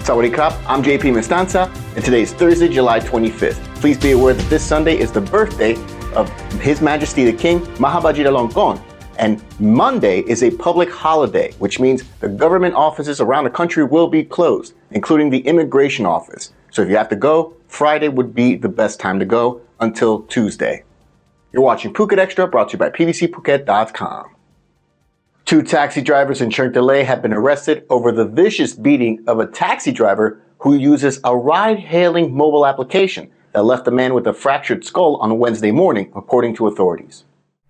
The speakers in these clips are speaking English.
Sawadee krap, I'm JP Mestanza, and today is Thursday, July 25th. Please be aware that this Sunday is the birthday of His Majesty the King, Mahabajiralongkorn, and Monday is a public holiday, which means the government offices around the country will be closed, including the immigration office. So if you have to go, Friday would be the best time to go until Tuesday. You're watching Phuket Xtra, brought to you by pvcphuket.com. 2 taxi drivers in Chirk Delay have been arrested over the vicious beating of a taxi driver who uses a ride-hailing mobile application that left the man with a fractured skull on Wednesday morning, according to authorities.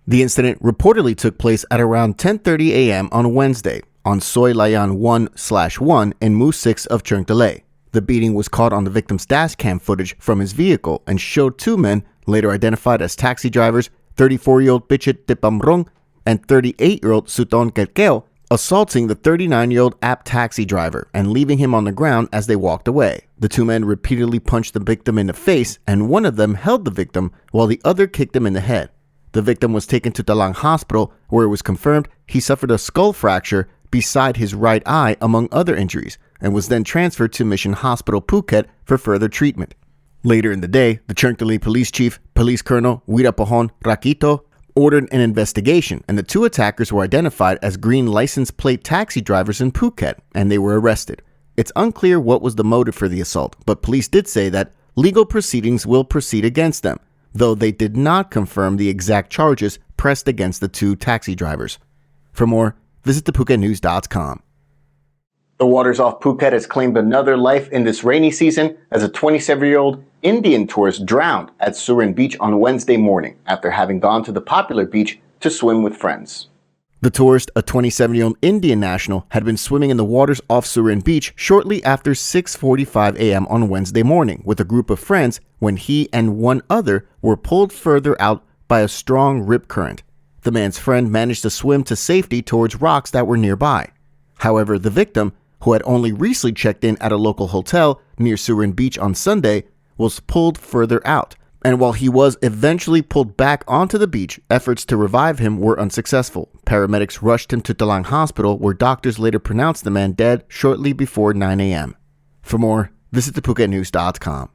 The incident reportedly took place at around 10:30 a.m. on Wednesday on Soi Layan 1/1 in Mu 6 of Chirk Delay. The beating was caught on the victim's dash cam footage from his vehicle and showed 2 men, later identified as taxi drivers, 34-year-old Bichit Dipamrong and 38-year-old Suton Kelkeo, assaulting the 39-year-old app taxi driver and leaving him on the ground as they walked away. The 2 men repeatedly punched the victim in the face, and one of them held the victim while the other kicked him in the head. The victim was taken to Talang Hospital, where it was confirmed he suffered a skull fracture beside his right eye, among other injuries, and was then transferred to Mission Hospital Phuket for further treatment. Later in the day, the Chirk Delay Police Chief, Police Colonel Wirapahon Rakito, ordered an investigation, and the 2 attackers were identified as green license plate taxi drivers in Phuket, and they were arrested. It's unclear what was the motive for the assault, but police did say that legal proceedings will proceed against them, though they did not confirm the exact charges pressed against the 2 taxi drivers. For more, visit thephuketnews.com. The waters off Phuket has claimed another life in this rainy season as a 27-year-old Indian tourist drowned at Surin Beach on Wednesday morning after having gone to the popular beach to swim with friends. The tourist, a 27-year-old Indian national, had been swimming in the waters off Surin Beach shortly after 6:45 a.m. on Wednesday morning with a group of friends when he and one other were pulled further out by a strong rip current. The man's friend managed to swim to safety towards rocks that were nearby. However, the victim, who had only recently checked in at a local hotel near Surin Beach on Sunday, was pulled further out, and while he was eventually pulled back onto the beach, efforts to revive him were unsuccessful. Paramedics rushed him to Talang Hospital, where doctors later pronounced the man dead shortly before 9 a.m. For more, visit thephuketnews.com.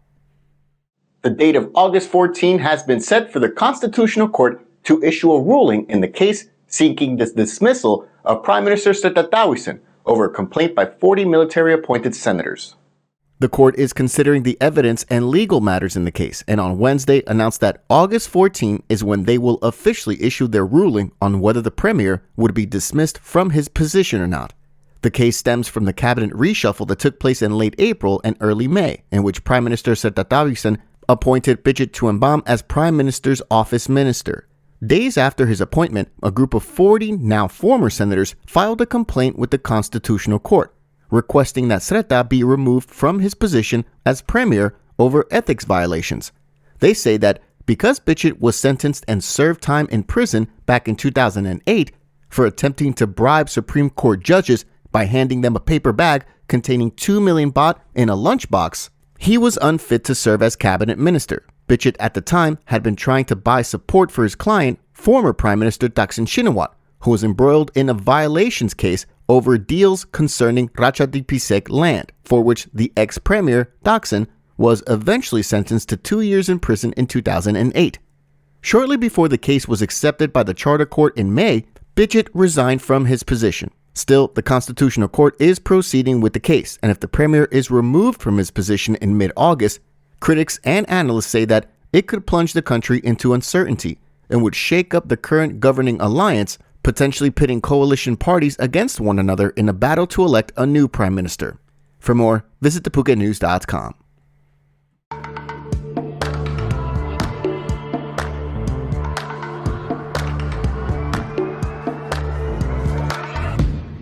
The date of August 14 has been set for the Constitutional Court to issue a ruling in the case seeking the dismissal of Prime Minister Srettha over a complaint by 40 military-appointed senators. The court is considering the evidence and legal matters in the case, and on Wednesday announced that August 14 is when they will officially issue their ruling on whether the premier would be dismissed from his position or not. The case stems from the cabinet reshuffle that took place in late April and early May, in which Prime Minister Srettha appointed Bichit Tuambam as Prime Minister's office minister. Days after his appointment, a group of 40 now former senators filed a complaint with the Constitutional Court, requesting that Srettha be removed from his position as premier over ethics violations. They say that because Bichit was sentenced and served time in prison back in 2008 for attempting to bribe Supreme Court judges by handing them a paper bag containing 2 million baht in a lunchbox, he was unfit to serve as cabinet minister. Bichit at the time had been trying to buy support for his client, former Prime Minister Thaksin Shinawatra, who was embroiled in a violations case over deals concerning Ratchadipisek land, for which the ex-premier Thaksin was eventually sentenced to 2 years in prison in 2008. Shortly before the case was accepted by the Charter Court in May, Bichit resigned from his position. Still, the Constitutional Court is proceeding with the case, and if the premier is removed from his position in mid-August, critics and analysts say that it could plunge the country into uncertainty and would shake up the current governing alliance, potentially pitting coalition parties against one another in a battle to elect a new prime minister. For more, visit thephuketnews.com.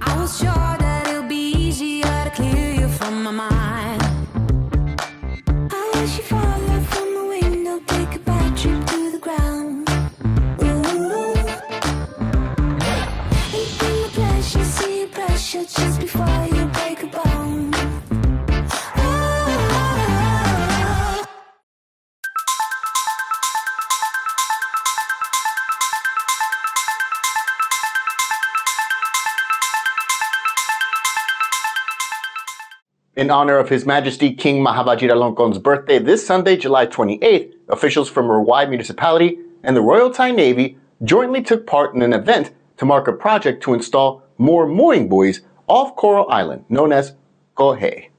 I was sure that it'll be easier to clear you from my mind. I wish you fall out from the window, take a bad trip to the ground. Ooh. And in the pleasure, see your pressure just before you break a bone. In honor of His Majesty King Mahavajiralongkorn's birthday this Sunday, July 28th, officials from Rawai Municipality and the Royal Thai Navy jointly took part in an event to mark a project to install more mooring buoys off Coral Island, known as Koh Hei.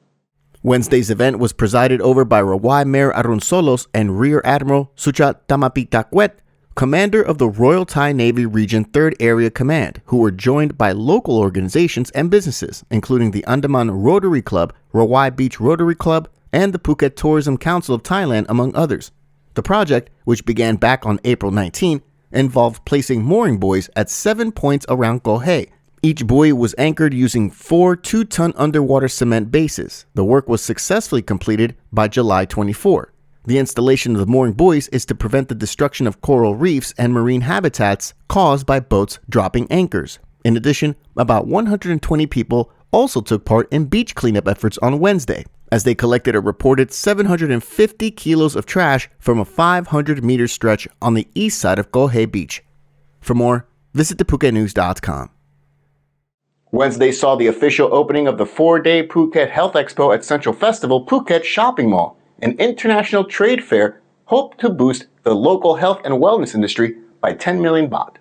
Wednesday's event was presided over by Rawai Mayor Arun Solos and Rear Admiral Suchat Tamapitakwet, commander of the Royal Thai Navy Region 3rd Area Command, who were joined by local organizations and businesses, including the Andaman Rotary Club, Rawai Beach Rotary Club, and the Phuket Tourism Council of Thailand, among others. The project, which began back on April 19, involved placing mooring buoys at 7 points around Koh Hei. Each buoy was anchored using 4 2-ton underwater cement bases. The work was successfully completed by July 24. The installation of the mooring buoys is to prevent the destruction of coral reefs and marine habitats caused by boats dropping anchors. In addition, about 120 people also took part in beach cleanup efforts on Wednesday, as they collected a reported 750 kilos of trash from a 500-meter stretch on the east side of Koh Hei Beach. For more, visit thephuket.news.com. Wednesday saw the official opening of the 4-day Phuket Health Expo at Central Festival Phuket Shopping Mall, an international trade fair hoped to boost the local health and wellness industry by 10 million baht.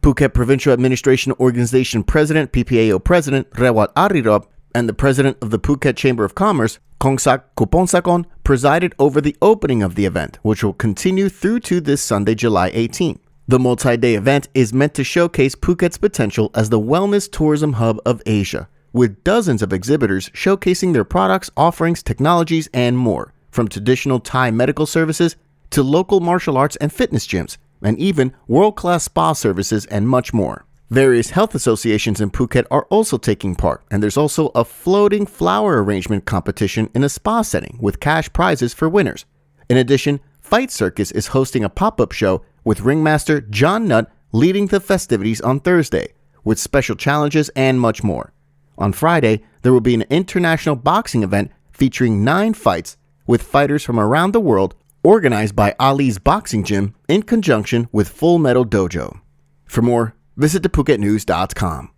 Phuket Provincial Administration Organization President PPAO President Rewat Arirop and the President of the Phuket Chamber of Commerce, Kongsak Kuponsakon, presided over the opening of the event, which will continue through to this Sunday, July 18. The multi-day event is meant to showcase Phuket's potential as the wellness tourism hub of Asia, with dozens of exhibitors showcasing their products, offerings, technologies, and more, from traditional Thai medical services to local martial arts and fitness gyms, and even world-class spa services and much more. Various health associations in Phuket are also taking part, and there's also a floating flower arrangement competition in a spa setting with cash prizes for winners. In addition, Fight Circus is hosting a pop-up show with ringmaster John Nutt leading the festivities on Thursday, with special challenges and much more. On Friday, there will be an international boxing event featuring 9 fights with fighters from around the world, organized by Ali's Boxing Gym in conjunction with Full Metal Dojo. For more, visit thephuket.news.com.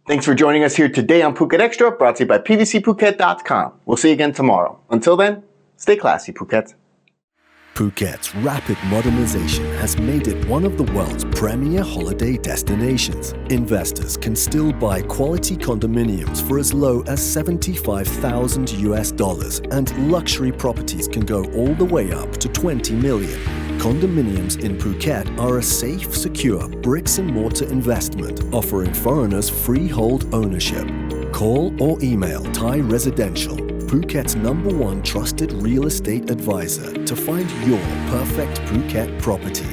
Thanks for joining us here today on Phuket Extra, brought to you by pvcphuket.com. We'll see you again tomorrow. Until then, stay classy, Phuket. Phuket's rapid modernization has made it one of the world's premier holiday destinations. Investors can still buy quality condominiums for as low as $75,000, and luxury properties can go all the way up to 20 million. Condominiums in Phuket are a safe, secure bricks-and-mortar investment, offering foreigners freehold ownership. Call or email Thai Residential, Phuket's #1 trusted real estate advisor, to find your perfect Phuket property.